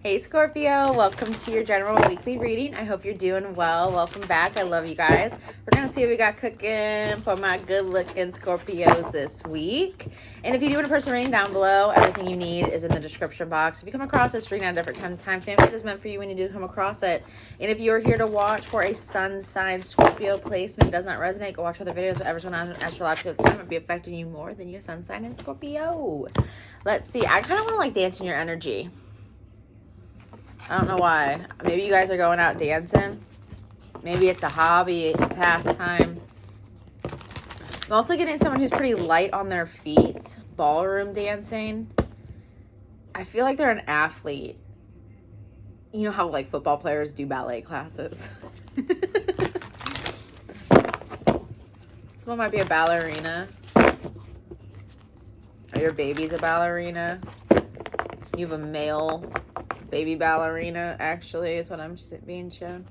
Hey Scorpio, welcome to your general weekly reading. I hope you're doing well. Welcome back. I love you guys. We're going to see what we got cooking for my good looking Scorpios this week. And if you do want a personal reading down below, everything you need is in the description box. If you come across this reading at a different timestamp, it is meant for you when you do come across it. And if you are here to watch for a sun sign Scorpio placement does not resonate, go watch other videos. Whatever's going on astrologically at the time might be affecting you more than your sun sign in Scorpio. Let's see. I kind of want to like dance in your energy. I don't know why. Maybe you guys are going out dancing. Maybe it's a hobby, a pastime. I'm also getting someone who's pretty light on their feet. Ballroom dancing. I feel like they're an athlete. You know how like football players do ballet classes. Someone might be a ballerina. Or your baby's a ballerina. You have a male baby ballerina, actually, is what I'm being shown.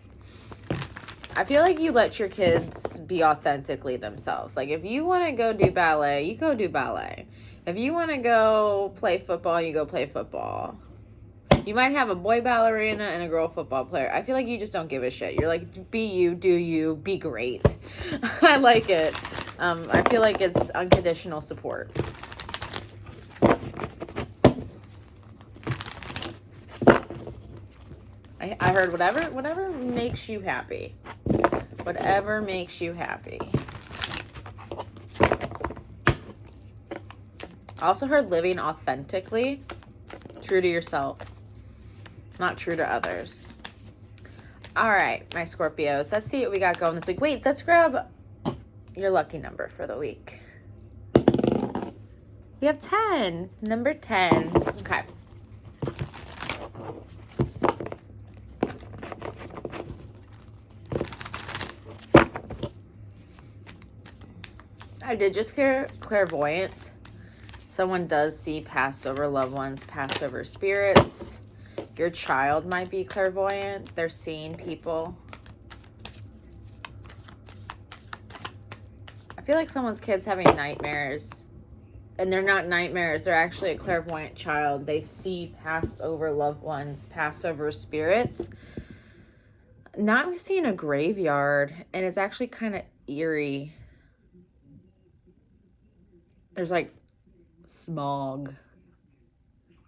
I feel like you let your kids be authentically themselves. Like, if you want to go do ballet, you go do ballet. If you want to go play football, you go play football. You might have a boy ballerina and a girl football player. I feel like you just don't give a shit. You're like, be you, do you, be great. I like it. I feel like it's unconditional support. I heard whatever makes you happy. Whatever makes you happy. I also heard living authentically, true to yourself, not true to others. All right, my Scorpios. Let's see what we got going this week. Wait, let's grab your lucky number for the week. We have 10. Number 10. Okay. I did just hear clairvoyance. Someone does see passed over loved ones, passed over spirits. Your child might be clairvoyant. They're seeing people. I feel like someone's kid's having nightmares. And they're not nightmares. They're actually a clairvoyant child. They see passed over loved ones, passed over spirits. Now I'm seeing a graveyard. And it's actually kind of eerie. There's like smog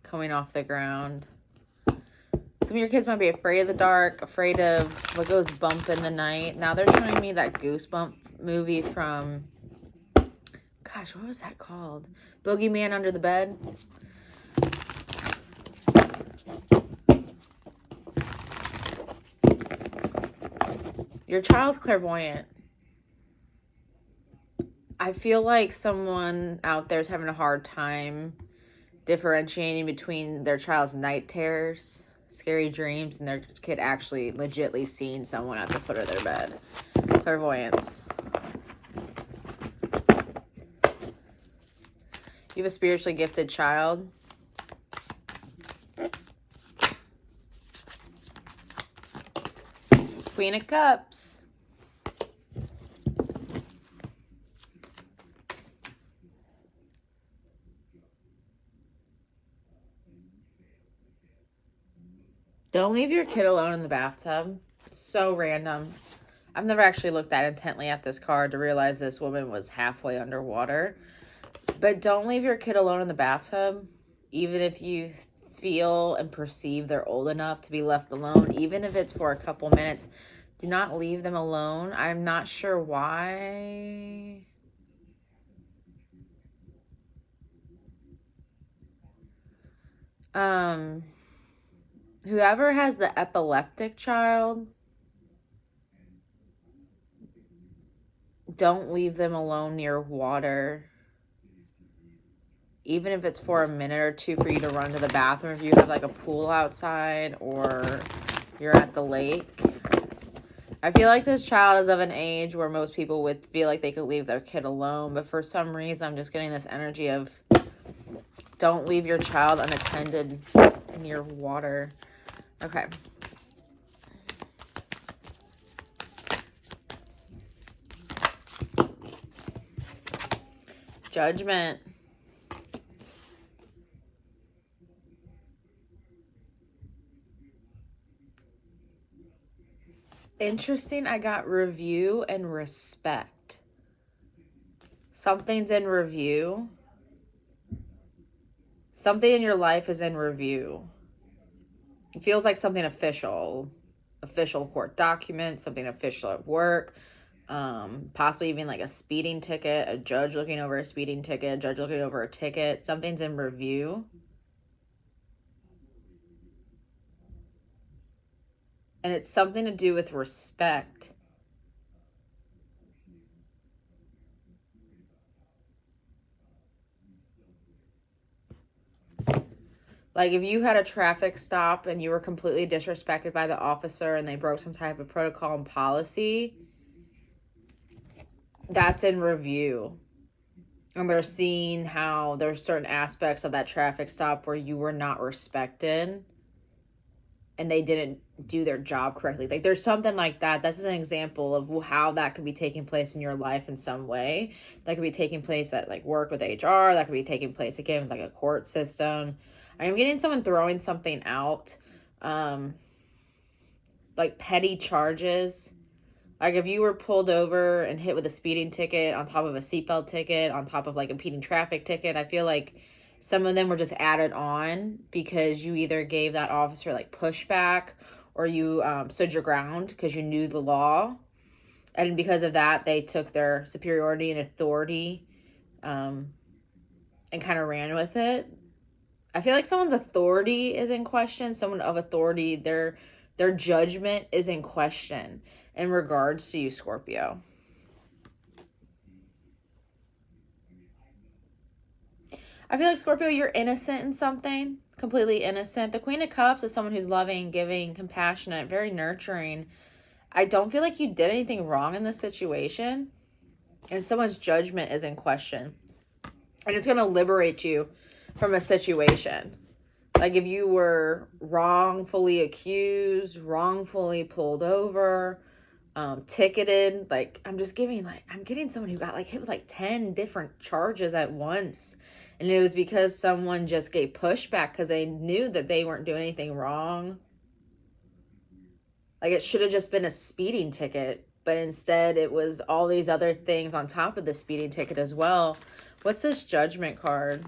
coming off the ground. Some of your kids might be afraid of the dark, afraid of what goes bump in the night. Now they're showing me that Goosebump movie from, gosh, what was that called? Boogeyman Under the Bed. Your child's clairvoyant. I feel like someone out there is having a hard time differentiating between their child's night terrors, scary dreams, and their kid actually legitly seeing someone at the foot of their bed. Clairvoyance. You have a spiritually gifted child. Queen of Cups. Don't leave your kid alone in the bathtub. So random. I've never actually looked that intently at this card to realize this woman was halfway underwater. But don't leave your kid alone in the bathtub, even if you feel and perceive they're old enough to be left alone, even if it's for a couple minutes. Do not leave them alone. I'm not sure why. Whoever has the epileptic child, don't leave them alone near water. Even if it's for a minute or two for you to run to the bathroom, if you have like a pool outside or you're at the lake. I feel like this child is of an age where most people would feel like they could leave their kid alone. But for some reason, I'm just getting this energy of don't leave your child unattended near water. Okay. Judgment. Interesting. I got review and respect. Something's in review. Something in your life is in review. It feels like something official. Official court document, something official at work. Possibly even like a speeding ticket, a judge looking over a speeding ticket, a judge looking over a ticket. Something's in review. And it's something to do with respect. Like if you had a traffic stop and you were completely disrespected by the officer and they broke some type of protocol and policy, that's in review. And they're seeing how there's certain aspects of that traffic stop where you were not respected and they didn't do their job correctly. Like there's something like that. That's an example of how that could be taking place in your life in some way. That could be taking place at like work with HR. That could be taking place again with like a court system. I'm getting someone throwing something out, like petty charges. Like if you were pulled over and hit with a speeding ticket on top of a seatbelt ticket, on top of like impeding traffic ticket, I feel like some of them were just added on because you either gave that officer like pushback or you stood your ground because you knew the law. And because of that, they took their superiority and authority and kind of ran with it. I feel like someone's authority is in question. Someone of authority, their judgment is in question in regards to you, Scorpio. I feel like, Scorpio, you're innocent in something. Completely innocent. The Queen of Cups is someone who's loving, giving, compassionate, very nurturing. I don't feel like you did anything wrong in this situation. And someone's judgment is in question. And it's going to liberate you from a situation. Like if you were wrongfully accused, wrongfully pulled over, ticketed, like I'm getting someone who got like hit with like 10 different charges at once. And it was because someone just gave pushback because they knew that they weren't doing anything wrong. Like it should have just been a speeding ticket, but instead it was all these other things on top of the speeding ticket as well. What's this Judgment card?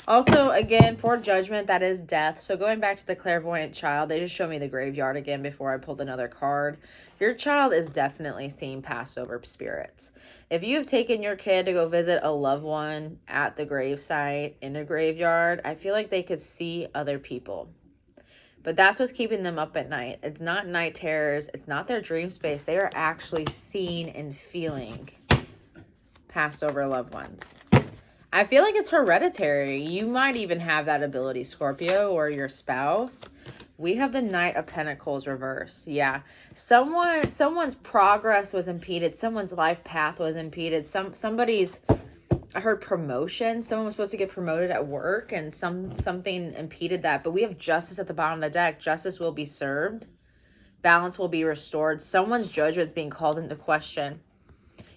Also, again, for Judgment, that is death. So going back to the clairvoyant child, they just showed me the graveyard again before I pulled another card. Your child is definitely seeing Passover spirits. If you have taken your kid to go visit a loved one at the gravesite in the graveyard, I feel like they could see other people. But that's what's keeping them up at night. It's not night terrors. It's not their dream space. They are actually seeing and feeling Passover loved ones. I feel like it's hereditary. You might even have that ability, Scorpio, or your spouse. We have the Knight of Pentacles reverse. Yeah. Someone's progress was impeded. Someone's life path was impeded. Somebody's, I heard promotion. Someone was supposed to get promoted at work and something impeded that. But we have Justice at the bottom of the deck. Justice will be served. Balance will be restored. Someone's judgment is being called into question.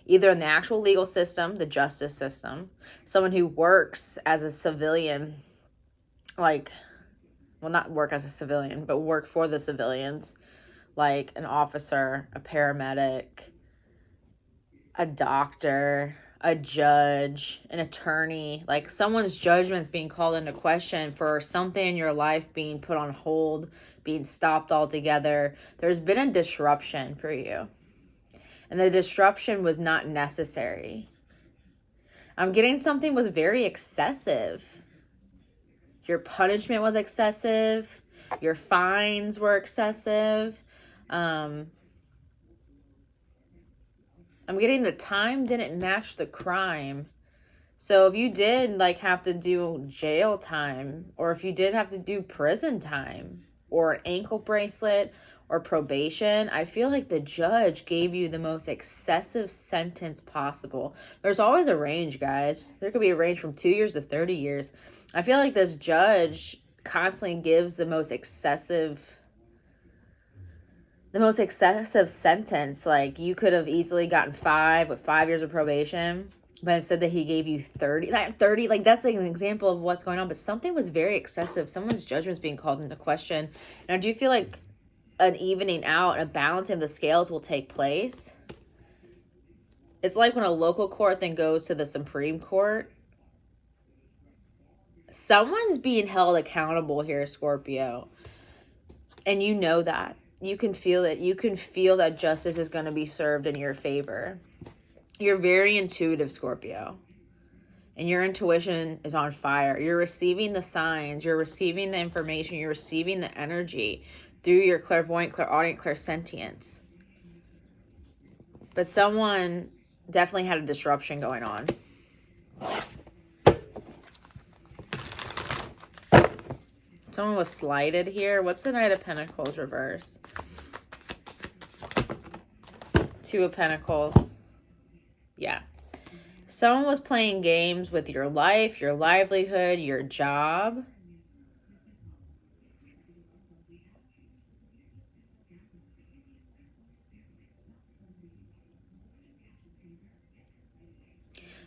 Either in the actual legal system, the justice system, someone who works as a civilian, like, well, not work as a civilian, but work for the civilians, like an officer, a paramedic, a doctor, a judge, an attorney. Like someone's judgment's being called into question for something in your life being put on hold, being stopped altogether. There's been a disruption for you. And the disruption was not necessary. I'm getting something was very excessive. Your punishment was excessive. Your fines were excessive. I'm getting the time didn't match the crime. So if you did like have to do jail time, or if you did have to do prison time, or an ankle bracelet, or probation, I feel like the judge gave you the most excessive sentence possible. There's always a range, guys. There could be a range from 2 years to 30 years. I feel like this judge constantly gives the most excessive sentence. Like you could have easily gotten 5 with 5 years of probation, but instead that he gave you 30. Like 30, like that's like an example of what's going on. But something was very excessive. Someone's judgment is being called into question. And I do feel like an evening out, a balancing of the scales will take place. It's like when a local court then goes to the Supreme Court. Someone's being held accountable here, Scorpio. And you know that. You can feel it. You can feel that justice is going to be served in your favor. You're very intuitive, Scorpio. And your intuition is on fire. You're receiving the signs. You're receiving the information. You're receiving the energy through your clairvoyant, clairaudient, clairsentience. But someone definitely had a disruption going on. Someone was slighted here. What's the Knight of Pentacles reverse? Two of Pentacles. Yeah. Someone was playing games with your life, your livelihood, your job.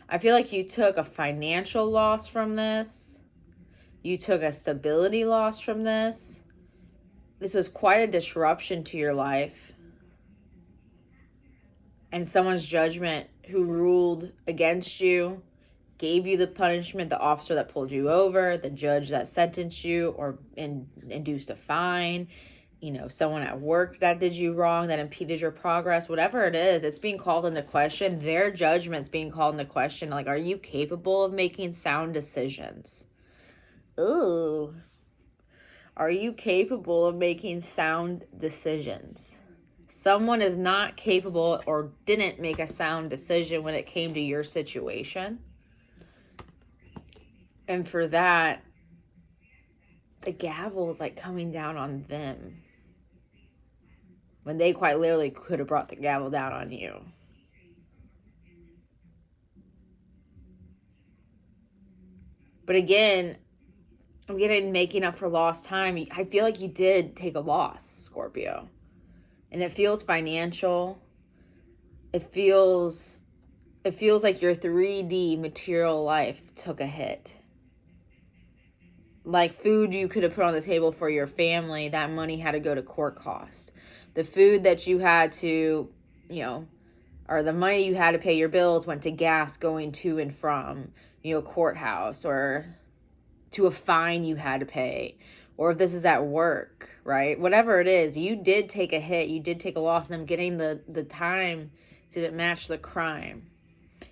I feel like you took a financial loss from this. You took a stability loss from this. This was quite a disruption to your life. And someone's judgment who ruled against you, gave you the punishment, the officer that pulled you over, the judge that sentenced you or induced a fine, you know, someone at work that did you wrong, that impeded your progress, whatever it is, it's being called into question. Their judgment's being called into question. Like, are you capable of making sound decisions? Ooh. Are you capable of making sound decisions? Someone is not capable or didn't make a sound decision when it came to your situation. And for that, the gavel is like coming down on them. When they quite literally could have brought the gavel down on you. But again, I'm getting making up for lost time. I feel like you did take a loss, Scorpio. And it feels financial. It feels like your 3D material life took a hit. Like food you could have put on the table for your family, that money had to go to court costs. The food that you had to, you know, or the money you had to pay your bills went to gas going to and from, you know, courthouse, or to a fine you had to pay. Or if this is at work, right? Whatever it is, you did take a hit. You did take a loss. And I'm getting the time to match the crime.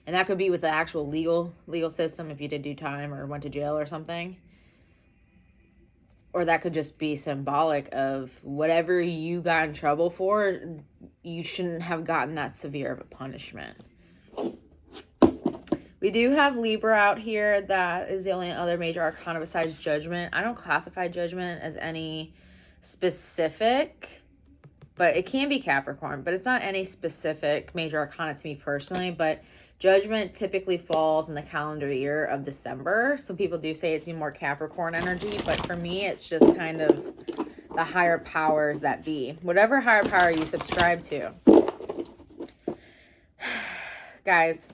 And that could be with the actual legal system if you did do time or went to jail or something. Or that could just be symbolic of whatever you got in trouble for, you shouldn't have gotten that severe of a punishment. We do have Libra out here. That is the only other major arcana besides Judgment. I don't classify Judgment as any specific, but it can be Capricorn. But it's not any specific major arcana to me personally. But Judgment typically falls in the calendar year of December. Some people do say it's more Capricorn energy. But for me, it's just kind of the higher powers that be. Whatever higher power you subscribe to. Guys,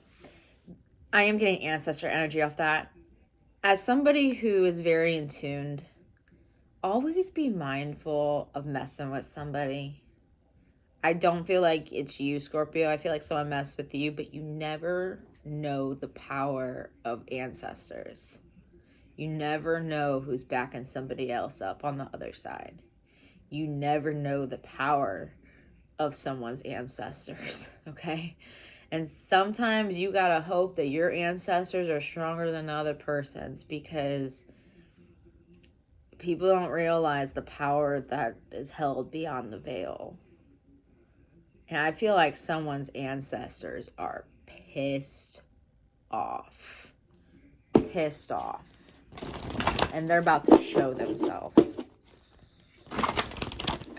I am getting ancestor energy off that. As somebody who is very in tuned, always be mindful of messing with somebody. I don't feel like it's you, Scorpio. I feel like someone messed with you, but you never know the power of ancestors. You never know who's backing somebody else up on the other side. You never know the power of someone's ancestors, okay? And sometimes you gotta hope that your ancestors are stronger than the other person's, because people don't realize the power that is held beyond the veil. And I feel like someone's ancestors are pissed off. Pissed off. And they're about to show themselves.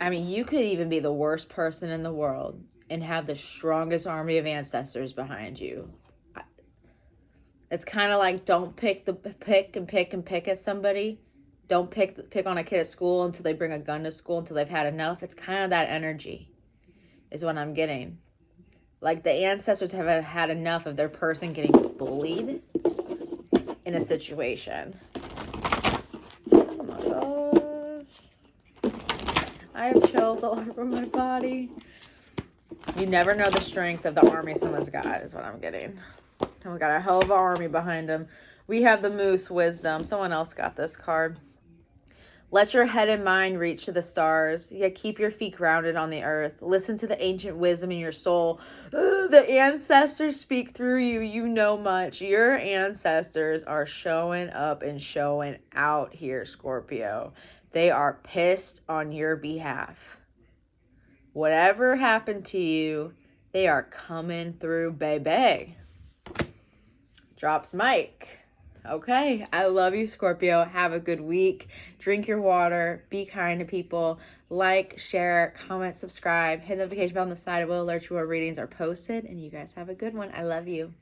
I mean, you could even be the worst person in the world and have the strongest army of ancestors behind you. It's kind of like, don't pick at somebody. Don't pick on a kid at school until they bring a gun to school, until they've had enough. It's kind of that energy is what I'm getting. Like the ancestors have had enough of their person getting bullied in a situation. Oh my gosh. I have chills all over my body. You never know the strength of the army someone's got, is what I'm getting. And we got a hell of an army behind them. We have the Moose Wisdom. Someone else got this card. Let your head and mind reach to the stars, yet keep your feet grounded on the earth. Listen to the ancient wisdom in your soul. The ancestors speak through you. You know much. Your ancestors are showing up and showing out here, Scorpio. They are pissed on your behalf. Whatever happened to you, they are coming through, baby. Drops mic. Okay, I love you, Scorpio. Have a good week. Drink your water. Be kind to people. Like, share, comment, subscribe. Hit the notification bell on the side. It will alert you when readings are posted. And you guys have a good one. I love you.